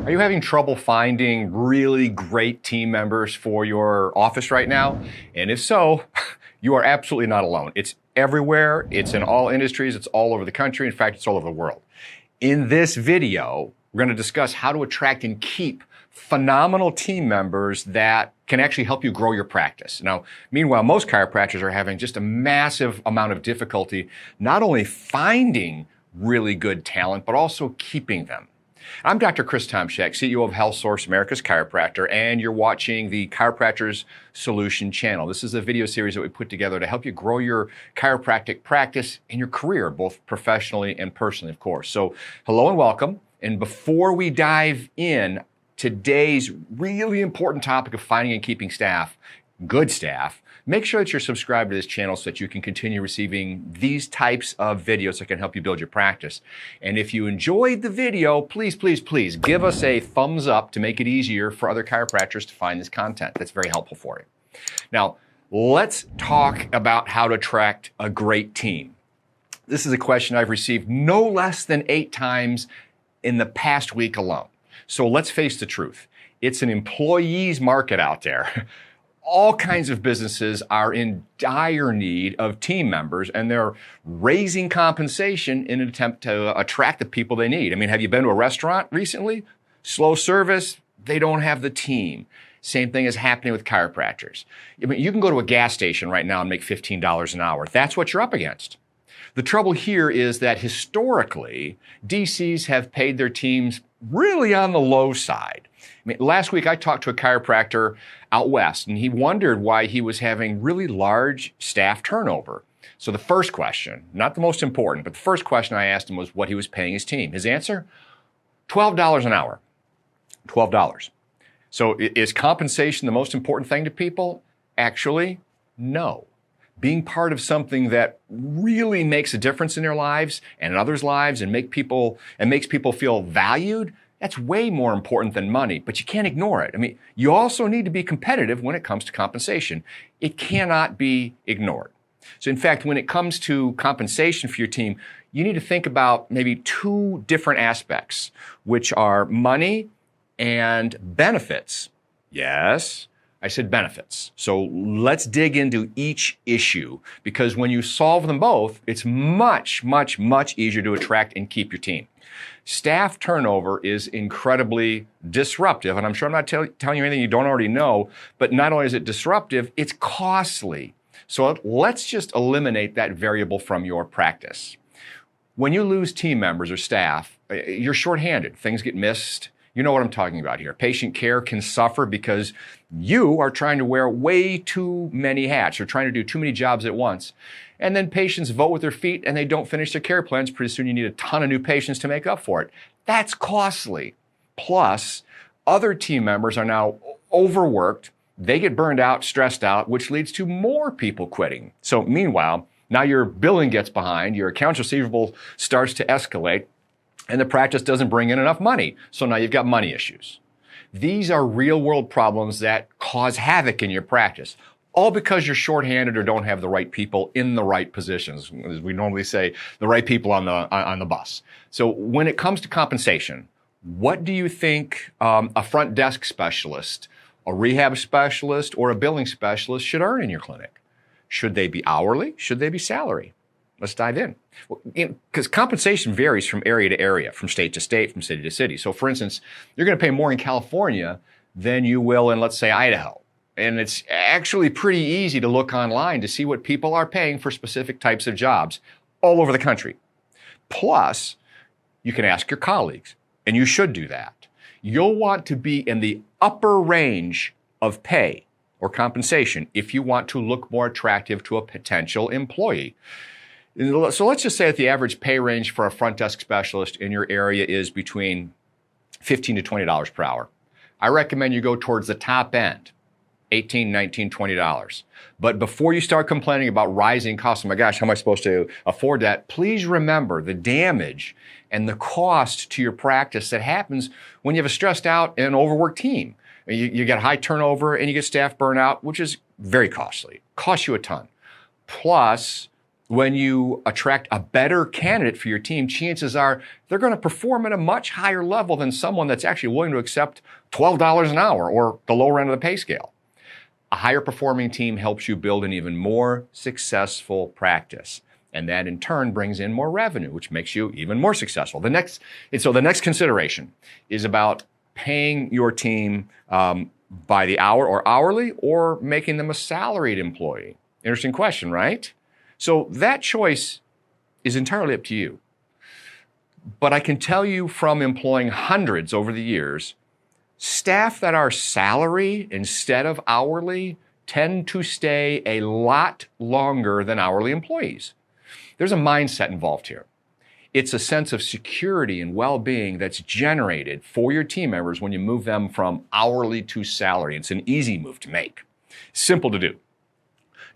Are you having trouble finding really great team members for your office right now? And if so, you are absolutely not alone. It's everywhere. It's in all industries. It's all over the country. In fact, it's all over the world. In this video, we're going to discuss how to attract and keep phenomenal team members that can actually help you grow your practice. Now, meanwhile, most chiropractors are having just a massive amount of difficulty not only finding really good talent, but also keeping them. I'm Dr. Chris Tomshack, CEO of HealthSource, America's Chiropractor, and you're watching the Chiropractors Solution channel. This is a video series that we put together to help you grow your chiropractic practice and your career, both professionally and personally, of course. So, hello and welcome. And before we dive in, today's really important topic of finding and keeping staff, good staff, make sure that you're subscribed to this channel so that you can continue receiving these types of videos that can help you build your practice. And if you enjoyed the video, please give us a thumbs up to make it easier for other chiropractors to find this content. That's very helpful for you. Now, let's talk about how to attract a great team. This is a question I've received no less than 8 times in the past week alone. So let's face the truth. It's an employees market out there. All kinds of businesses are in dire need of team members, and they're raising compensation in an attempt to attract the people they need. I mean, have you been to a restaurant recently? Slow service, they don't have the team. Same thing is happening with chiropractors. I mean, you can go to a gas station right now and make $15 an hour. That's what you're up against. The trouble here is that historically, DCs have paid their teams really on the low side. I mean, last week I talked to a chiropractor out west, and he wondered why he was having really large staff turnover. So the first question, not the most important, but the first question I asked him was what he was paying his team. His answer? $12 an hour. $12. So is compensation the most important thing to people? Actually, no. Being part of something that really makes a difference in their lives and in others' lives and makes people feel valued, that's way more important than money, but you can't ignore it. I mean, you also need to be competitive when it comes to compensation. It cannot be ignored. So in fact, when it comes to compensation for your team, you need to think about maybe 2 different aspects, which are money and benefits. Yes, I said benefits. So let's dig into each issue, because when you solve them both, it's much easier to attract and keep your team. Staff turnover is incredibly disruptive, and I'm sure I'm not telling you anything you don't already know, but not only is it disruptive, it's costly. So let's just eliminate that variable from your practice. When you lose team members or staff, you're shorthanded. Things get missed. You know what I'm talking about here. Patient care can suffer because you are trying to wear way too many hats. You're trying to do too many jobs at once. And then patients vote with their feet and they don't finish their care plans. Pretty soon you need a ton of new patients to make up for it. That's costly. Plus, other team members are now overworked. They get burned out, stressed out, which leads to more people quitting. So meanwhile, now your billing gets behind, your accounts receivable starts to escalate, and the practice doesn't bring in enough money. So now you've got money issues. These are real world problems that cause havoc in your practice, all because you're shorthanded or don't have the right people in the right positions. As we normally say, the right people on the bus. So when it comes to compensation, what do you think a front desk specialist, a rehab specialist, or a billing specialist should earn in your clinic? Should they be hourly? Should they be salary? Let's dive in. Because compensation varies from area to area, from state to state, from city to city. So for instance, you're going to pay more in California than you will in, let's say, Idaho. And it's actually pretty easy to look online to see what people are paying for specific types of jobs all over the country. Plus, you can ask your colleagues, and you should do that. You'll want to be in the upper range of pay or compensation if you want to look more attractive to a potential employee. So let's just say that the average pay range for a front desk specialist in your area is between $15 to $20 per hour. I recommend you go towards the top end, $18, $19, $20. But before you start complaining about rising costs, oh my gosh, how am I supposed to afford that? Please remember the damage and the cost to your practice that happens when you have a stressed out and overworked team. You get high turnover and you get staff burnout, which is very costly. Costs you a ton. Plus, When you attract a better candidate for your team, chances are they're going to perform at a much higher level than someone that's actually willing to accept $12 an hour or the lower end of the pay scale. A higher performing team helps you build an even more successful practice. And that in turn brings in more revenue, which makes you even more successful. The next consideration is about paying your team by the hour or hourly, or making them a salaried employee. Interesting question, right? So that choice is entirely up to you. But I can tell you from employing hundreds over the years, staff that are salary instead of hourly tend to stay a lot longer than hourly employees. There's a mindset involved here. It's a sense of security and well-being that's generated for your team members when you move them from hourly to salary. It's an easy move to make. Simple to do.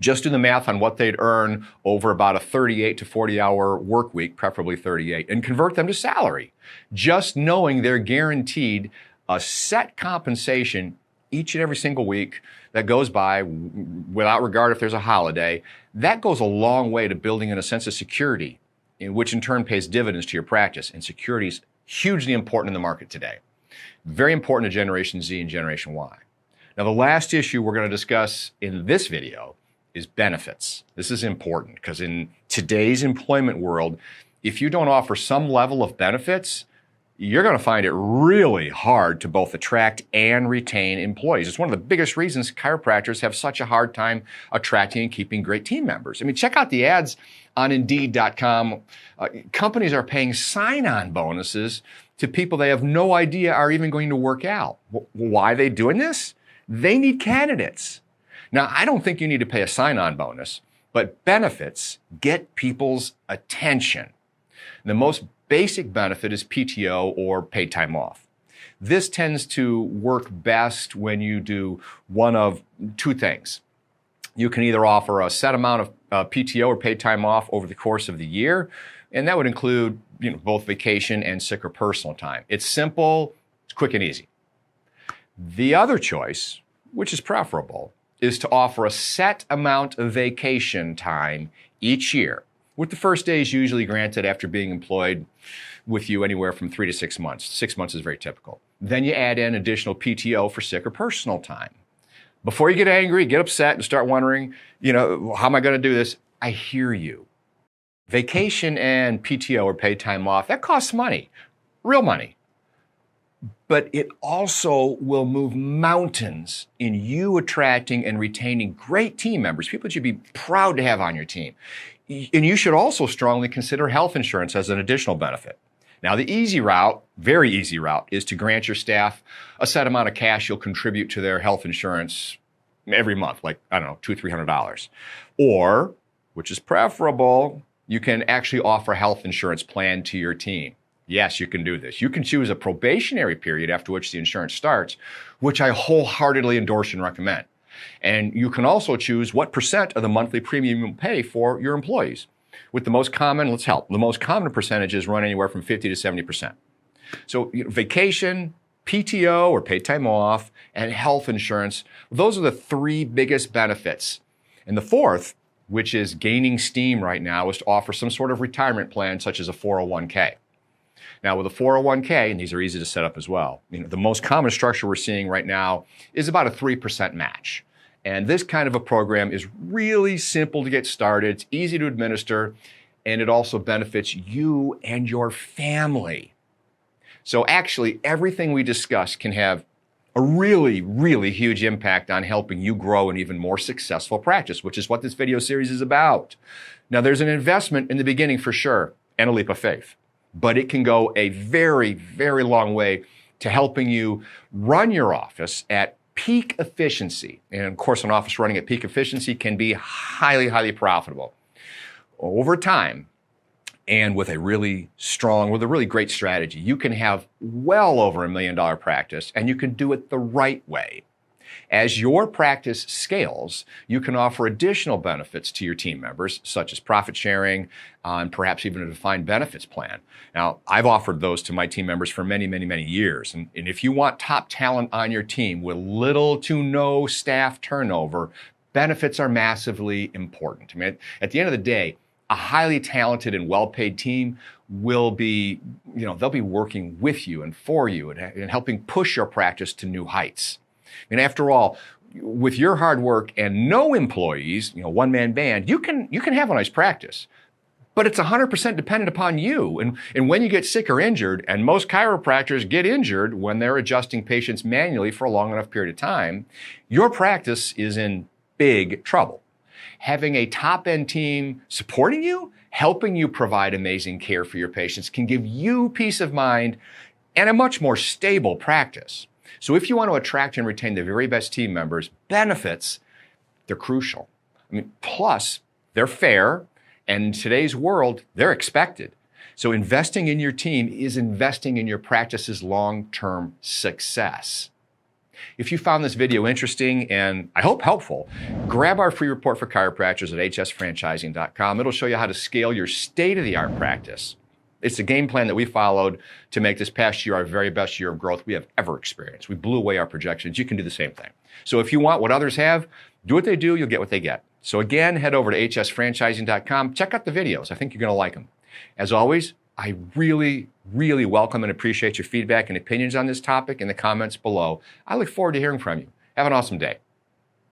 Just do the math on what they'd earn over about a 38 to 40-hour work week, preferably 38, and convert them to salary. Just knowing they're guaranteed a set compensation each and every single week that goes by without regard if there's a holiday, that goes a long way to building in a sense of security, which in turn pays dividends to your practice. And security is hugely important in the market today. Very important to Generation Z and Generation Y. Now, the last issue we're going to discuss in this video is benefits. This is important because in today's employment world, if you don't offer some level of benefits, you're going to find it really hard to both attract and retain employees. It's one of the biggest reasons chiropractors have such a hard time attracting and keeping great team members. I mean, check out the ads on Indeed.com. Companies are paying sign-on bonuses to people they have no idea are even going to work out. Why are they doing this? They need candidates. Now, I don't think you need to pay a sign-on bonus, but benefits get people's attention. The most basic benefit is PTO, or paid time off. This tends to work best when you do one of two things. You can either offer a set amount of PTO or paid time off over the course of the year, and that would include both vacation and sick or personal time. It's simple, it's quick and easy. The other choice, which is preferable, is to offer a set amount of vacation time each year, with the first days usually granted after being employed with you anywhere from 3 to 6 months. 6 months is very typical. Then you add in additional PTO for sick or personal time. Before you get angry, get upset, and start wondering, how am I going to do this? I hear you. Vacation and PTO, or paid time off, that costs money, real money. But it also will move mountains in you attracting and retaining great team members, people that you'd be proud to have on your team. And you should also strongly consider health insurance as an additional benefit. Now, the easy route, very easy route, is to grant your staff a set amount of cash you'll contribute to their health insurance every month, like, $200, $300. Or, which is preferable, you can actually offer a health insurance plan to your team. Yes, you can do this. You can choose a probationary period after which the insurance starts, which I wholeheartedly endorse and recommend. And you can also choose what percent of the monthly premium you'll pay for your employees. With the most common, the most common percentages run anywhere from 50 to 70%. So vacation, PTO, or paid time off, and health insurance, those are the three biggest benefits. And the fourth, which is gaining steam right now, is to offer some sort of retirement plan, such as a 401k. Now, with a 401k, and these are easy to set up as well, the most common structure we're seeing right now is about a 3% match. And this kind of a program is really simple to get started. It's easy to administer, and it also benefits you and your family. So actually, everything we discuss can have a really, really huge impact on helping you grow an even more successful practice, which is what this video series is about. Now, there's an investment in the beginning for sure, and a leap of faith. But it can go a very, very long way to helping you run your office at peak efficiency. And of course, an office running at peak efficiency can be highly, highly profitable. Over time, and with a really great strategy, you can have well over $1 million practice, and you can do it the right way. As your practice scales, you can offer additional benefits to your team members, such as profit sharing, and perhaps even a defined benefits plan. Now, I've offered those to my team members for many, many, many years. And if you want top talent on your team with little to no staff turnover, benefits are massively important. I mean, at the end of the day, a highly talented and well-paid team will be, they'll be working with you and for you and helping push your practice to new heights. And after all, with your hard work and no employees, one-man band, you can have a nice practice. But it's 100% dependent upon you. And when you get sick or injured, and most chiropractors get injured when they're adjusting patients manually for a long enough period of time, your practice is in big trouble. Having a top-end team supporting you, helping you provide amazing care for your patients can give you peace of mind and a much more stable practice. So if you want to attract and retain the very best team members, benefits, they're crucial. Plus, they're fair. And in today's world, they're expected. So investing in your team is investing in your practice's long-term success. If you found this video interesting and I hope helpful, grab our free report for chiropractors at hsfranchising.com. It'll show you how to scale your state-of-the-art practice. It's a game plan that we followed to make this past year our very best year of growth we have ever experienced. We blew away our projections. You can do the same thing. So if you want what others have, do what they do, you'll get what they get. So again, head over to hsfranchising.com. Check out the videos. I think you're going to like them. As always, I really, really welcome and appreciate your feedback and opinions on this topic in the comments below. I look forward to hearing from you. Have an awesome day.